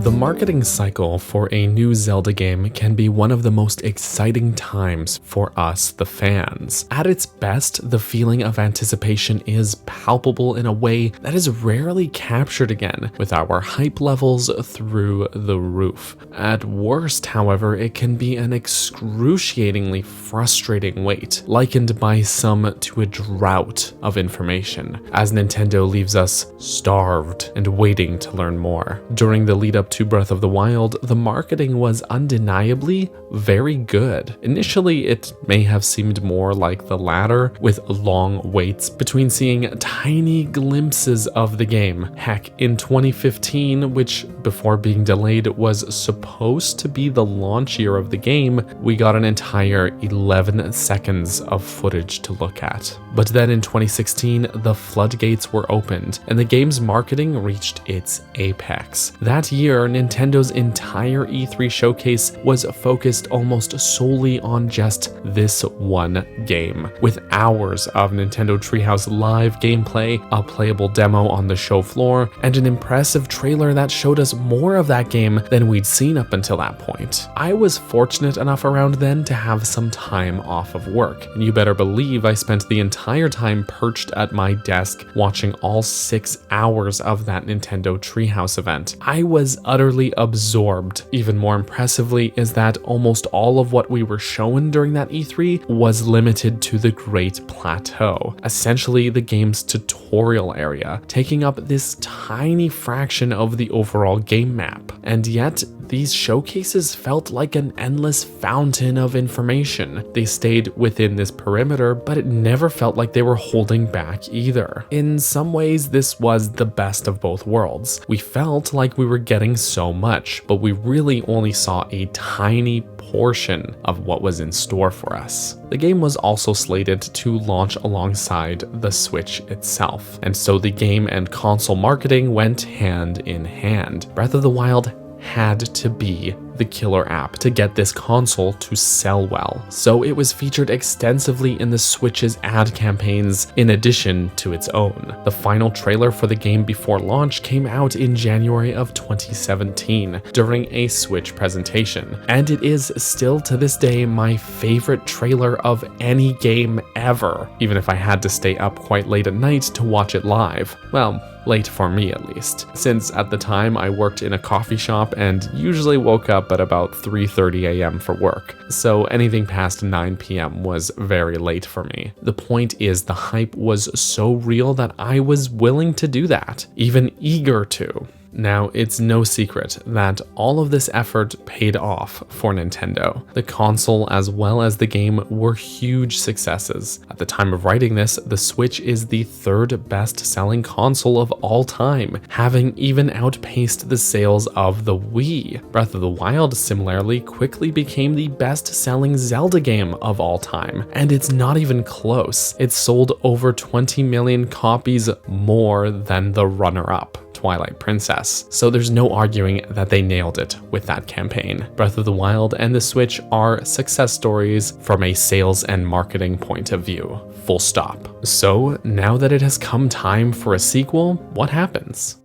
The marketing cycle for a new Zelda game can be one of the most exciting times for us, the fans. At its best, the feeling of anticipation is palpable in a way that is rarely captured again, with our hype levels through the roof. At worst, however, it can be an excruciatingly frustrating wait, likened by some to a drought of information, as Nintendo leaves us starved and waiting to learn more. During the lead up to Breath of the Wild, the marketing was undeniably very good. Initially, it may have seemed more like the latter, with long waits between seeing tiny glimpses of the game. Heck, in 2015, which before being delayed was supposed to be the launch year of the game, we got an entire 11 seconds of footage to look at. But then in 2016, the floodgates were opened, and the game's marketing reached its apex. That year, Nintendo's entire E3 showcase was focused almost solely on just this one game, with hours of Nintendo Treehouse live gameplay, a playable demo on the show floor, and an impressive trailer that showed us more of that game than we'd seen up until that point. I was fortunate enough around then to have some time off of work, and you better believe I spent the entire time perched at my desk watching all 6 hours of that Nintendo Treehouse event. I was utterly absorbed. Even more impressively is that almost all of what we were shown during that E3 was limited to the Great Plateau, essentially the game's tutorial area, taking up this tiny fraction of the overall game map. And yet, these showcases felt like an endless fountain of information. They stayed within this perimeter, but it never felt like they were holding back either. In some ways, this was the best of both worlds. We felt like we were getting so much, but we really only saw a tiny portion of what was in store for us. The game was also slated to launch alongside the Switch itself, and so the game and console marketing went hand in hand. Breath of the Wild had to be the killer app to get this console to sell well, so it was featured extensively in the Switch's ad campaigns in addition to its own. The final trailer for the game before launch came out in January of 2017 during a Switch presentation, and it is still to this day my favorite trailer of any game ever, even if I had to stay up quite late at night to watch it live. Well, late for me at least, since at the time I worked in a coffee shop and usually woke up at about 3:30 a.m. for work, so anything past 9 p.m. was very late for me. The point is, the hype was so real that I was willing to do that, even eager to. Now, it's no secret that all of this effort paid off for Nintendo. The console as well as the game were huge successes. At the time of writing this, the Switch is the 3rd best-selling console of all time, having even outpaced the sales of the Wii. Breath of the Wild similarly quickly became the best-selling Zelda game of all time, and it's not even close. It sold over 20 million copies more than the runner-up, Twilight Princess, so there's no arguing that they nailed it with that campaign. Breath of the Wild and the Switch are success stories from a sales and marketing point of view, full stop. So now that it has come time for a sequel, what happens?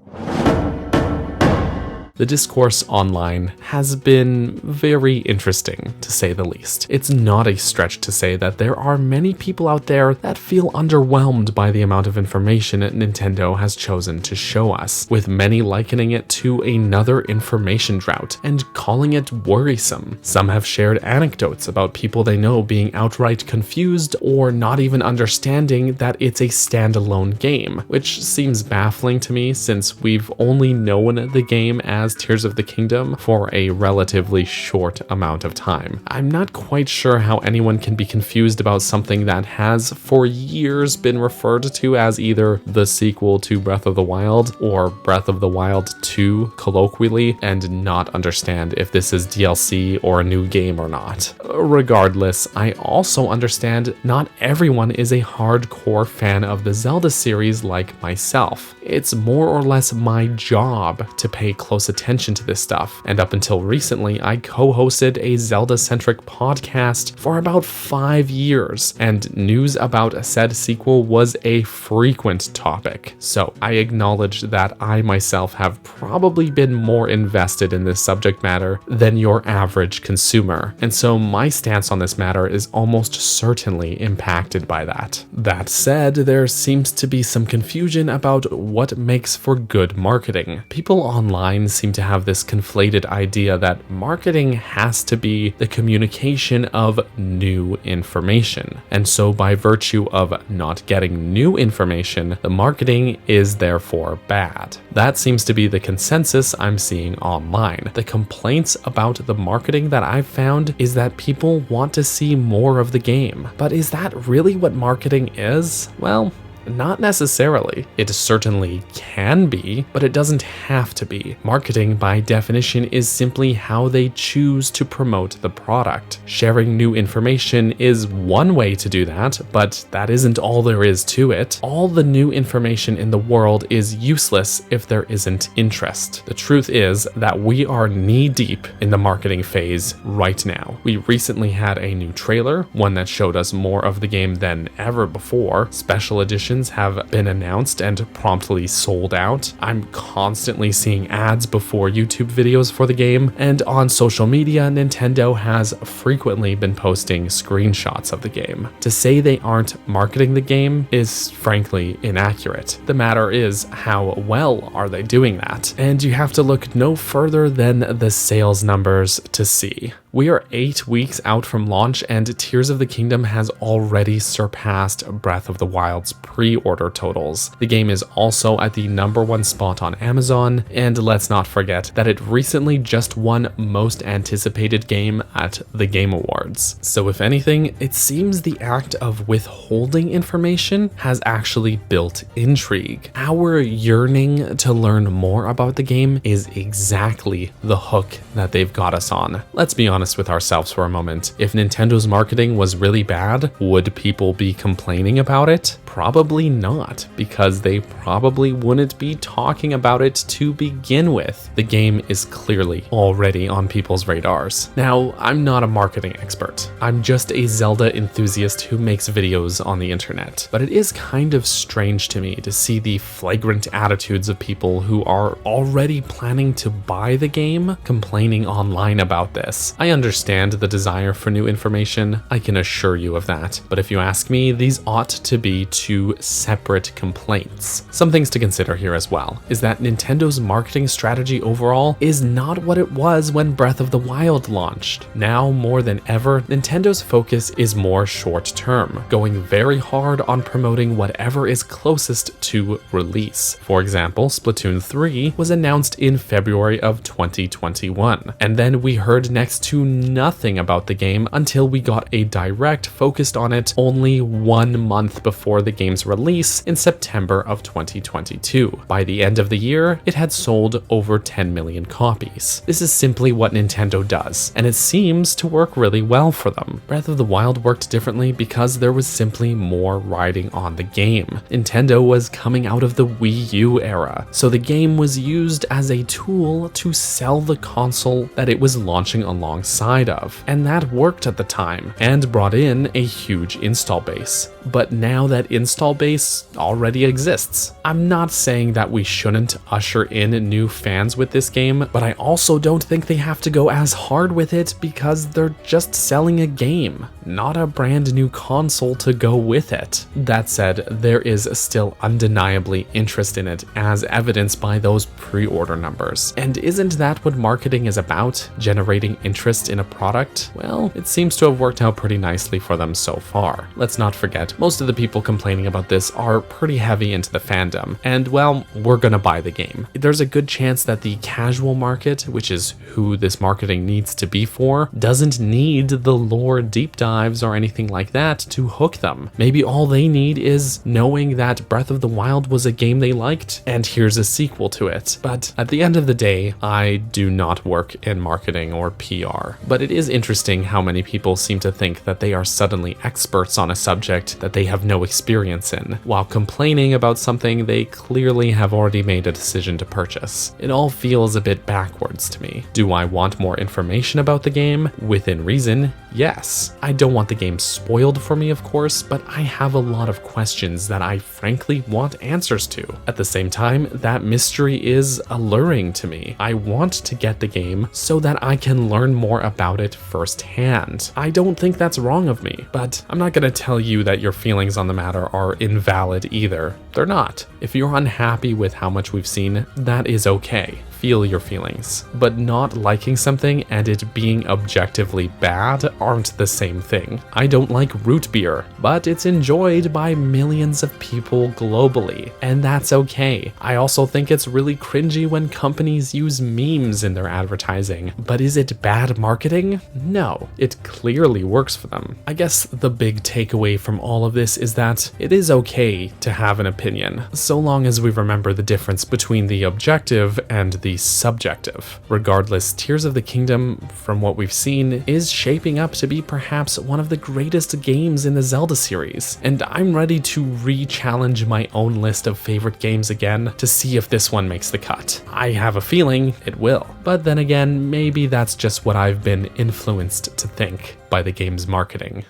The discourse online has been very interesting, to say the least. It's not a stretch to say that there are many people out there that feel underwhelmed by the amount of information Nintendo has chosen to show us, with many likening it to another information drought and calling it worrisome. Some have shared anecdotes about people they know being outright confused or not even understanding that it's a standalone game, which seems baffling to me since we've only known the game as Tears of the Kingdom for a relatively short amount of time. I'm not quite sure how anyone can be confused about something that has for years been referred to as either the sequel to Breath of the Wild or Breath of the Wild 2 colloquially, and not understand if this is DLC or a new game or not. Regardless, I also understand not everyone is a hardcore fan of the Zelda series like myself. It's more or less my job to pay close attention attention to this stuff, and up until recently, I co-hosted a Zelda-centric podcast for about 5 years, and news about said sequel was a frequent topic. So I acknowledge that I myself have probably been more invested in this subject matter than your average consumer, and so my stance on this matter is almost certainly impacted by that. That said, there seems to be some confusion about what makes for good marketing. People online seem to have this conflated idea that marketing has to be the communication of new information, and so by virtue of not getting new information, the marketing is therefore bad. That seems to be the consensus I'm seeing online. The complaints about the marketing that I've found is that people want to see more of the game. But is that really what marketing is? Well, not necessarily. It certainly can be, but it doesn't have to be. Marketing, by definition, is simply how they choose to promote the product. Sharing new information is one way to do that, but that isn't all there is to it. All the new information in the world is useless if there isn't interest. The truth is that we are knee-deep in the marketing phase right now. We recently had a new trailer, one that showed us more of the game than ever before. Special editions have been announced and promptly sold out. I'm constantly seeing ads before YouTube videos for the game, and on social media, Nintendo has frequently been posting screenshots of the game. To say they aren't marketing the game is frankly inaccurate. The matter is, how well are they doing that? And you have to look no further than the sales numbers to see. We are 8 weeks out from launch, and Tears of the Kingdom has already surpassed Breath of the Wild's pre-order totals. The game is also at the #1 spot on Amazon, and let's not forget that it recently just won Most Anticipated Game at the Game Awards. So if anything, it seems the act of withholding information has actually built intrigue. Our yearning to learn more about the game is exactly the hook that they've got us on. Let's be honest with ourselves for a moment. If Nintendo's marketing was really bad, would people be complaining about it? Probably not, because they probably wouldn't be talking about it to begin with. The game is clearly already on people's radars. Now, I'm not a marketing expert. I'm just a Zelda enthusiast who makes videos on the internet. But it is kind of strange to me to see the flagrant attitudes of people who are already planning to buy the game complaining online about this. I understand the desire for new information, I can assure you of that. But if you ask me, these ought to be two separate complaints. Some things to consider here as well is that Nintendo's marketing strategy overall is not what it was when Breath of the Wild launched. Now more than ever, Nintendo's focus is more short-term, going very hard on promoting whatever is closest to release. For example, Splatoon 3 was announced in February of 2021, and then we heard next to nothing about the game until we got a direct focused on it only 1 month before the game's release in September of 2022. By the end of the year, it had sold over 10 million copies. This is simply what Nintendo does, and it seems to work really well for them. Breath of the Wild worked differently because there was simply more riding on the game. Nintendo was coming out of the Wii U era, so the game was used as a tool to sell the console that it was launching alongside of, and that worked at the time and brought in a huge install base. But now that install base already exists. I'm not saying that we shouldn't usher in new fans with this game, but I also don't think they have to go as hard with it because they're just selling a game, not a brand new console to go with it. That said, there is still undeniably interest in it, as evidenced by those pre-order numbers. And isn't that what marketing is about? Generating interest in a product? Well, it seems to have worked out pretty nicely for them so far. Let's not forget, most of the people complaining about this are pretty heavy into the fandom, and well, we're gonna buy the game. There's a good chance that the casual market, which is who this marketing needs to be for, doesn't need the lore deep dives or anything like that to hook them. Maybe all they need is knowing that Breath of the Wild was a game they liked, and here's a sequel to it. But at the end of the day, I do not work in marketing or PR. But it is interesting how many people seem to think that they are suddenly experts on a subject that they have no experience in. reason, while complaining about something they clearly have already made a decision to purchase. It all feels a bit backwards to me. Do I want more information about the game? Within reason, yes. I don't want the game spoiled for me, of course, but I have a lot of questions that I frankly want answers to. At the same time, that mystery is alluring to me. I want to get the game so that I can learn more about it firsthand. I don't think that's wrong of me, but I'm not gonna tell you that your feelings on the matter are invalid either. They're not. If you're unhappy with how much we've seen, that is okay. Feel your feelings. But not liking something and it being objectively bad aren't the same thing. I don't like root beer, but it's enjoyed by millions of people globally, and that's okay. I also think it's really cringy when companies use memes in their advertising, but is it bad marketing? No, it clearly works for them. I guess the big takeaway from all of this is that it is okay to have an opinion, so long as we remember the difference between the objective and the subjective. Regardless, Tears of the Kingdom, from what we've seen, is shaping up to be perhaps one of the greatest games in the Zelda series, and I'm ready to re-challenge my own list of favorite games again to see if this one makes the cut. I have a feeling it will, but then again, maybe that's just what I've been influenced to think by the game's marketing.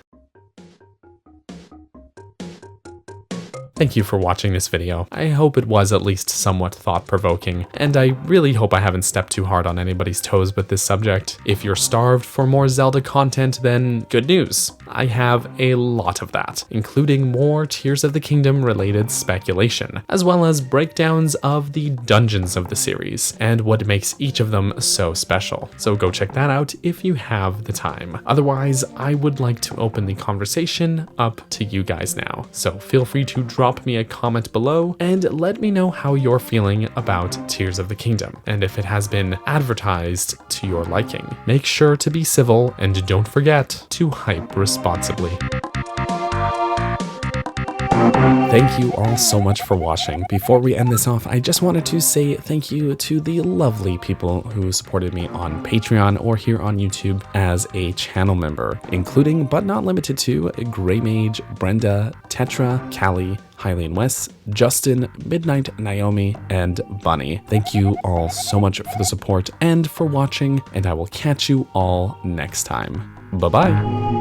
Thank you for watching this video. I hope it was at least somewhat thought-provoking, and I really hope I haven't stepped too hard on anybody's toes with this subject. If you're starved for more Zelda content, then good news. I have a lot of that, including more Tears of the Kingdom related speculation, as well as breakdowns of the dungeons of the series, and what makes each of them so special. So go check that out if you have the time. Otherwise, I would like to open the conversation up to you guys now, so feel free to drop me a comment below and let me know how you're feeling about Tears of the Kingdom, and if it has been advertised to your liking. Make sure to be civil and don't forget to hype responsibly. Thank you all so much for watching. Before we end this off, I just wanted to say thank you to the lovely people who supported me on Patreon or here on YouTube as a channel member, including but not limited to Grey Mage, Brenda, Tetra, Callie, Hylian Wes, Justin, Midnight Naomi, and Bunny. Thank you all so much for the support and for watching, and I will catch you all next time. Bye-bye.